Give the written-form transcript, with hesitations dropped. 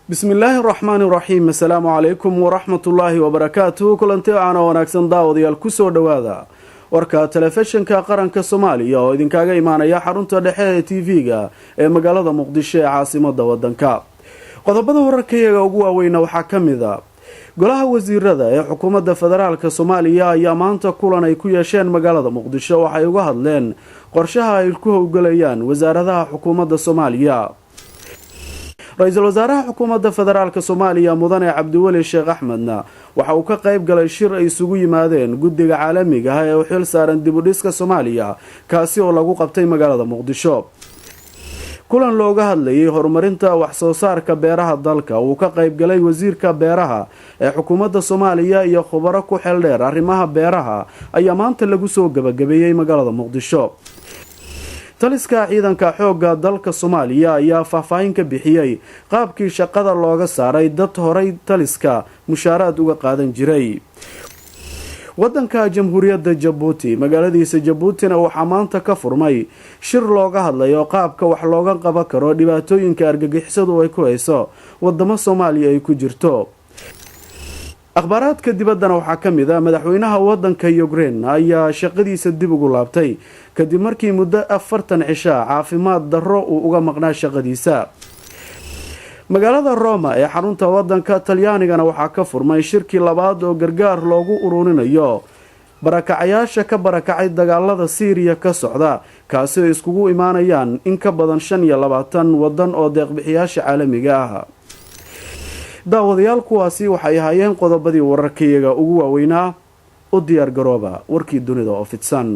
بسم الله الرحمن الرحيم. السلام عليكم ورحمة الله وبركاته. كلنتي أنا وناكسن داوديال كسو دوادا warka telefishinka qaranka Soomaaliya oo idinkaaga imaanaya xarunta dhexe ee TV-ga ee magaalada Muqdisho ee caasimadda wadanka. Qodobada wararkayga ugu waaweyn waxaa kamid ah golaha wasiirada ee xukuumadda federaalka Soomaaliya ayaa maanta kulan ay ku yeesheen magaalada Muqdisho waxay uga hadleen qorshaha ay ku howlgalayaan wasaaradaha xukuumadda Soomaaliya. Ra'iisul Wasaaraha Xukuumadda Federaalka Soomaaliya Mudane Cabdiweli Sheekh Axmedna waxa uu ka qayb galay shir ay isugu yimaadeen guddiga caalamiga ah ee u xil saaran dib u dhiska Soomaaliya kaasi oo lagu qabtay magaalada Muqdisho. Kulan looga hadlayay horumarinta wax soo saarka beeraha dalka uu ka qayb galay wasiirka beeraha ee xukuumadda Soomaaliya iyo khubaro ku xeel dheer arrimaha beeraha ayaa maanta lagu soo gabagabeeyay magaalada Muqdisho. taliska ciidanka xoogga dalka Soomaaliya ayaa faahfaahin ka bixiyay qaabkii shaqada looga saaray dad horay taliska mushaaraad uga qaadan jiray. wadanka Jamhuuriyadda Jabuuti magaaladiisa Jabuutina waxaa maanta ka furmay shir looga hadlayo qaabka wax looga qaban karo dhibaatooyinka argagixisadu ay ku hayso wadamo Soomaaliya ay ku jirto. akhbaaraadka dibaddana waxaa ka mid ah madaxweynaha wadanka Ukraine ayaa shaqadiisa dib ugu laabtay kadib markii muddo 40 cisho caafimaad darro uu uga maqnaa shaqadiisa. magaalada Roma ee xarunta wadanka Talyaanigana waxaa ka furmay shirkii labaad oo gargaar loogu ururinayo barakacayaasha ka barakacay dagaalada Syria ka socda kaasi oo iskugu imaanayaan in ka badan 25 wadan oo deeq-bixiyaasha caalamiga ah. daawadayaal kuwaasi waxay ahaayeen qodobadii wararkayga ugu waaweynaa u diyaar garooba warkii dunida oo fidsan.